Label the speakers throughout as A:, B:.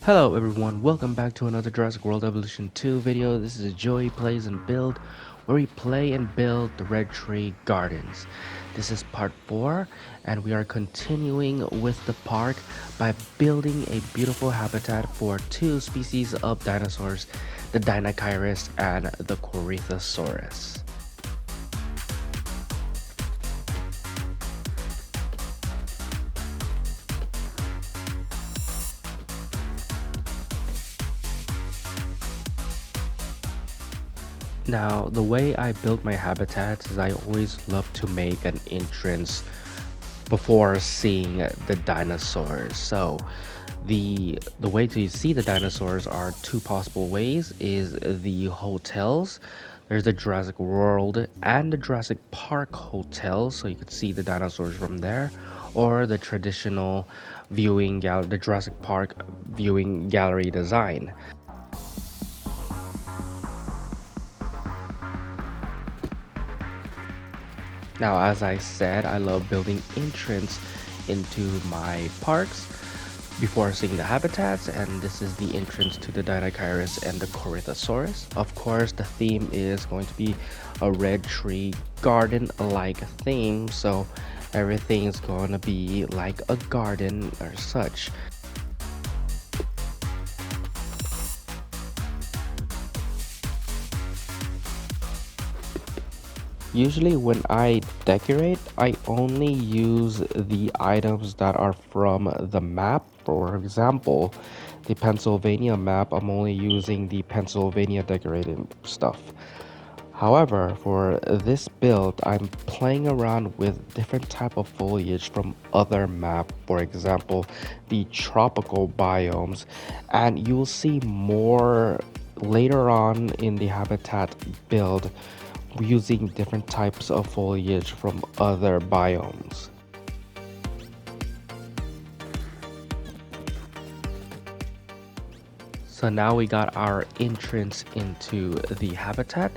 A: Hello everyone, welcome back to another Jurassic World Evolution 2 video. This is Joey Plays and Build, where we play and build the Red Tree Gardens. This is part 4, and we are continuing with the park by building a beautiful habitat for two species of dinosaurs, the Deinocheirus and the Corythosaurus. Now, the way I build my habitats is I always love to make an entrance before seeing the dinosaurs. So, the way to see the dinosaurs are two possible ways is the hotels. There's the Jurassic World and the Jurassic Park hotels, so you could see the dinosaurs from there, or the traditional the Jurassic Park viewing gallery design. Now, as I said, I love building entrance into my parks before seeing the habitats, and this is the entrance to the Deinocheirus and the Corythosaurus. Of course, the theme is going to be a red tree garden-like theme, so everything is going to be like a garden or such. Usually when I decorate, I only use the items that are from the map. For example, the Pennsylvania map, I'm only using the Pennsylvania decorating stuff. However, for this build, I'm playing around with different type of foliage from other map, for example, the tropical biomes, and you'll see more later on in the habitat build using different types of foliage from other biomes. So now we got our entrance into the habitat.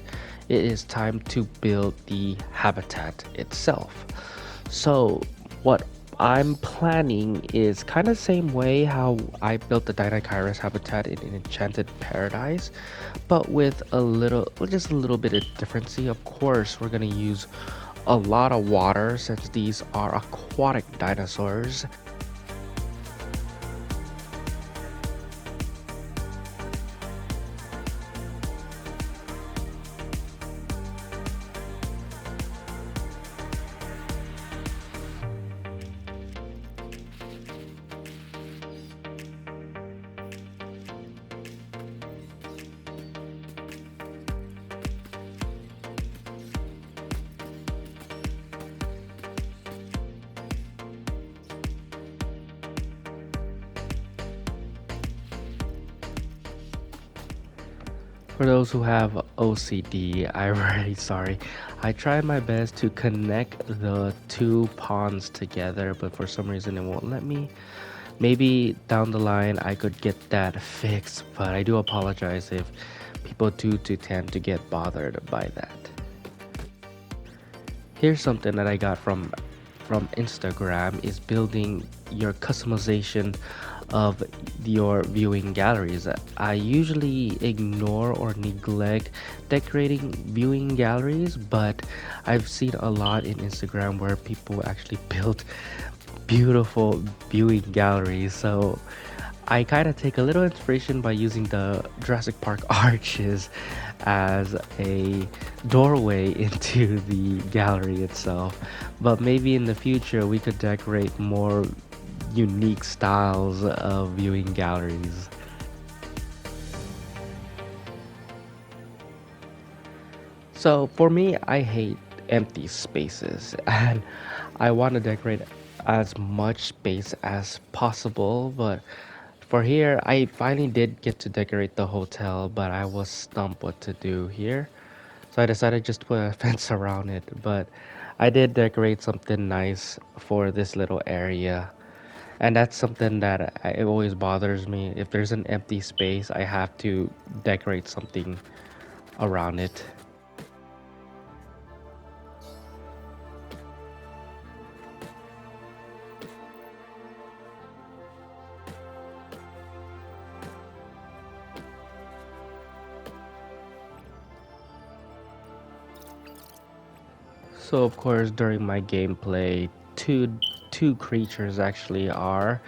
A: It is time to build the habitat itself. So what I'm planning is kind of same way how I built the Deinocheirus habitat in Enchanted Paradise, but with just a little bit of difference. Of course, we're gonna use a lot of water since these are aquatic dinosaurs. For those who have OCD, I'm really sorry. I tried my best to connect the two ponds together, but for some reason it won't let me. Maybe down the line I could get that fixed, but I do apologize if people do tend to get bothered by that. Here's something that I got from Instagram is building your customization of your viewing galleries. I usually ignore or neglect decorating viewing galleries, but I've seen a lot in Instagram where people actually build beautiful viewing galleries. So I kind of take a little inspiration by using the Jurassic Park arches as a doorway into the gallery itself. But maybe in the future we could decorate more unique styles of viewing galleries. So for me, I hate empty spaces and I want to decorate as much space as possible, but for here, I finally did get to decorate the hotel, but I was stumped what to do here. So I decided just to put a fence around it, but I did decorate something nice for this little area. And that's something that it always bothers me. If there's an empty space, I have to decorate something around it. So of course during my gameplay, two creatures actually are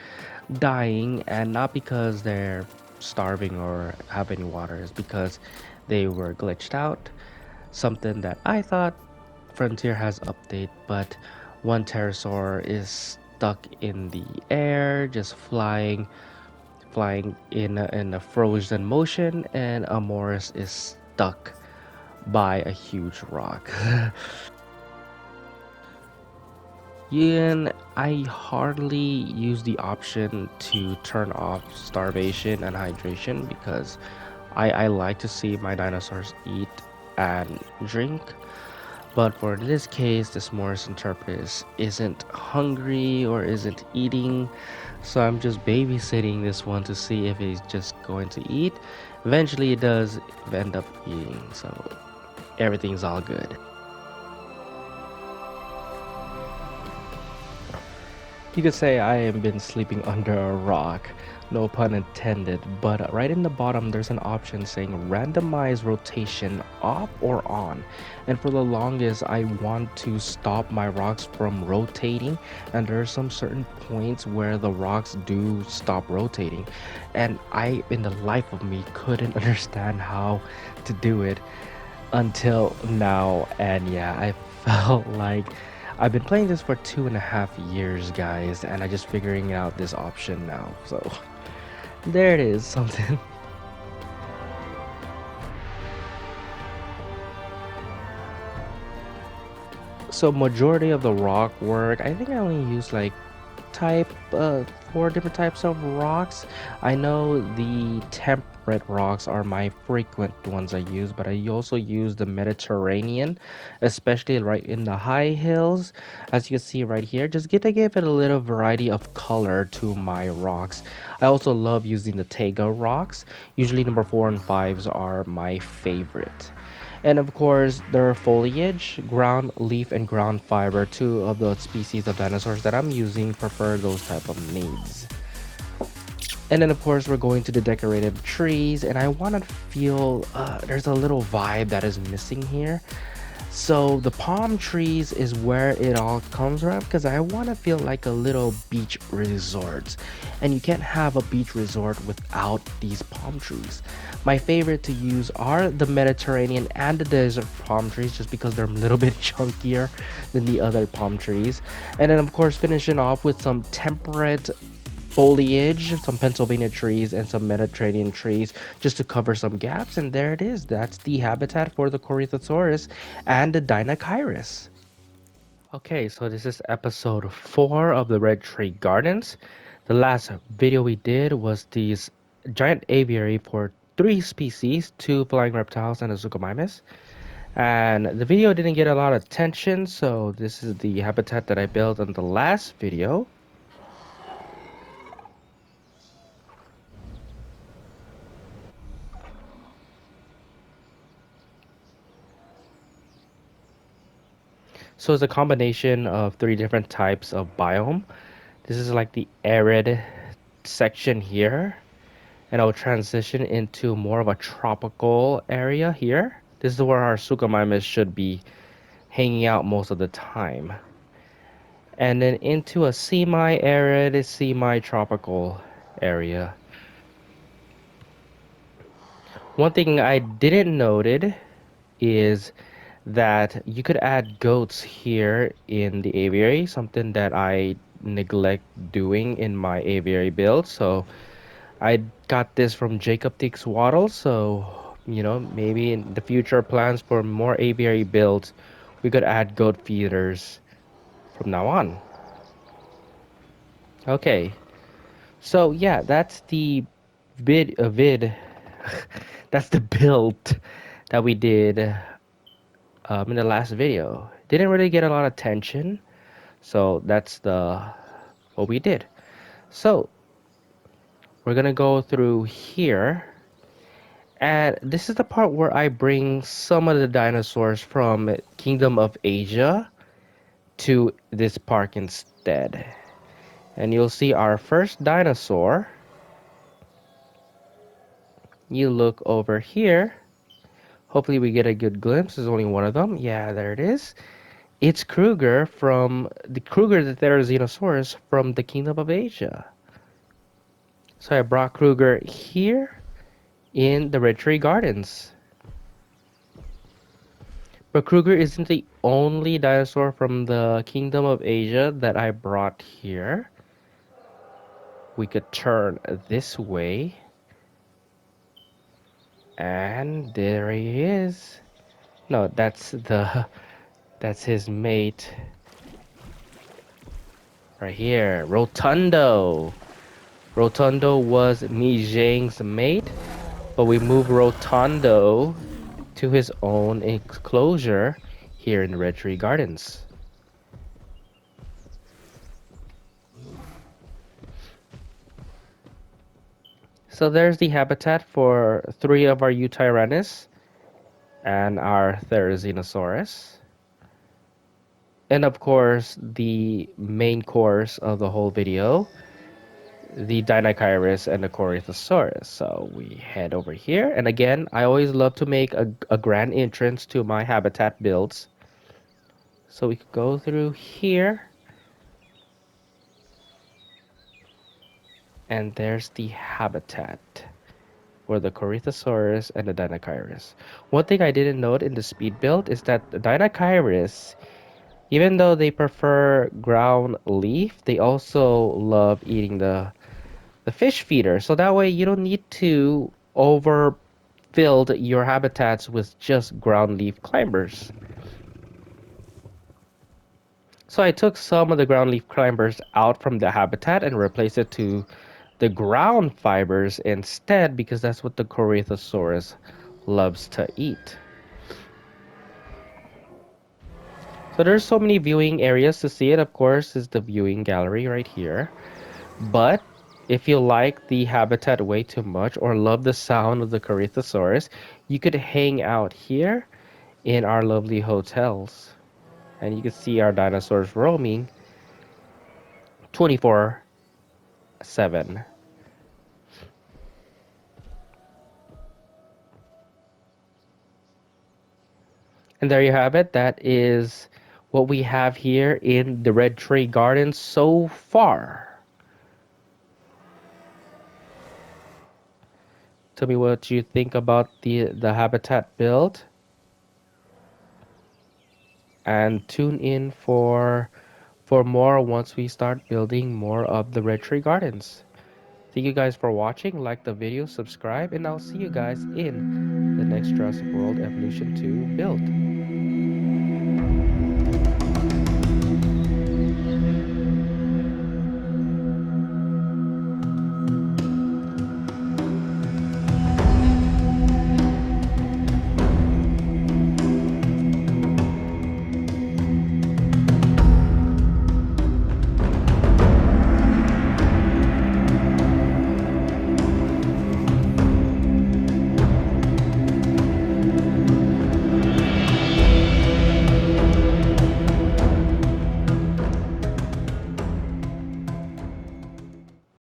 A: dying, and not because they're starving or have any water, it's because they were glitched out. Something that I thought Frontier has update, but one pterosaur is stuck in the air, just flying in a frozen motion, and Amoris is stuck by a huge rock. And I hardly use the option to turn off starvation and hydration because I like to see my dinosaurs eat and drink. But for this case, this Morris Interpretus isn't hungry or isn't eating, so I'm just babysitting this one to see if he's just going to eat. Eventually, it does end up eating, so everything's all good. You could say I have been sleeping under a rock, no pun intended, but right in the bottom there's an option saying randomize rotation off or on. And for the longest I want to stop my rocks from rotating, and there are some certain points where the rocks do stop rotating. And I, in the life of me, couldn't understand how to do it until now. And yeah, I felt like I've been playing this for 2.5 years, guys, and I just figuring out this option now. So there it is, something. So majority of the rock work, I think I only use like type 4 different types of rocks. I know the temperate rocks are my frequent ones I use, but I also use the Mediterranean, especially right in the high hills. As you can see right here, just get to give it a little variety of color to my rocks. I also love using the Tega rocks. Usually number 4 and 5s are my favorite. And of course, their foliage, ground leaf, and ground fiber, two of the species of dinosaurs that I'm using, prefer those type of needs. And then of course we're going to the decorative trees, and I want to feel there's a little vibe that is missing here. So the palm trees is where it all comes from, because I want to feel like a little beach resort, and you can't have a beach resort without these palm trees. My favorite to use are the Mediterranean and the desert palm trees, just because they're a little bit chunkier than the other palm trees. And then of course finishing off with some temperate foliage, some Pennsylvania trees, and some Mediterranean trees, just to cover some gaps. And there it is. That's the habitat for the Corythosaurus and the Deinocheirus. Okay, so this is episode 4 of the Red Tree Gardens. The last video we did was these giant aviary for 3 species, 2 flying reptiles and a Zuccomimus. And the video didn't get a lot of attention, so this is the habitat that I built in the last video. So it's a combination of 3 different types of biome. This is like the arid section here, and I'll transition into more of a tropical area here. This is where our Suchomimus should be hanging out most of the time. And then into a semi-arid, semi-tropical area. One thing I didn't noted is that you could add goats here in the aviary, something that I neglect doing in my aviary build. So I got this from Jacob Dix Waddle, so maybe in the future plans for more aviary builds, we could add goat feeders from now on. Okay, so yeah, that's the vid that's the build that we did in the last video. Didn't really get a lot of attention, so that's the what we did. So we're gonna go through here, and this is the part where I bring some of the dinosaurs from Kingdom of Asia to this park instead. And you'll see our first dinosaur. You look over here. Hopefully we get a good glimpse. There's only one of them. Yeah, there it is. It's Kruger the Therizinosaurus from the Kingdom of Asia. So I brought Kruger here in the Red Tree Gardens. But Kruger isn't the only dinosaur from the Kingdom of Asia that I brought here. We could turn this way. And there he is. No, that's his mate right here. Rotundo. Rotundo was Mi Zhang's mate, but we moved Rotundo to his own enclosure here in the Red Tree Gardens. So there's the habitat for 3 of our Eutyrannus and our Therizinosaurus. And of course, the main course of the whole video, the Deinocheirus and the Corythosaurus. So we head over here. And again, I always love to make a grand entrance to my habitat builds. So we could go through here. And there's the habitat for the Corythosaurus and the Deinocheirus. One thing I didn't note in the speed build is that the Deinocheirus, even though they prefer ground leaf, they also love eating the fish feeder. So that way you don't need to overfill your habitats with just ground leaf climbers. So I took some of the ground leaf climbers out from the habitat and replaced it to the ground fibers instead, because that's what the Corythosaurus loves to eat. So there's so many viewing areas to see it. Of course, is the viewing gallery right here. But if you like the habitat way too much or love the sound of the Corythosaurus, you could hang out here in our lovely hotels. And you can see our dinosaurs roaming 24/7. And there you have it. That is what we have here in the Red Tree Gardens so far. Tell me what you think about the habitat build. And tune in for more once we start building more of the Red Tree Gardens. Thank you guys for watching. Like the video, subscribe, and I'll see you guys in the next Jurassic World Evolution 2 build.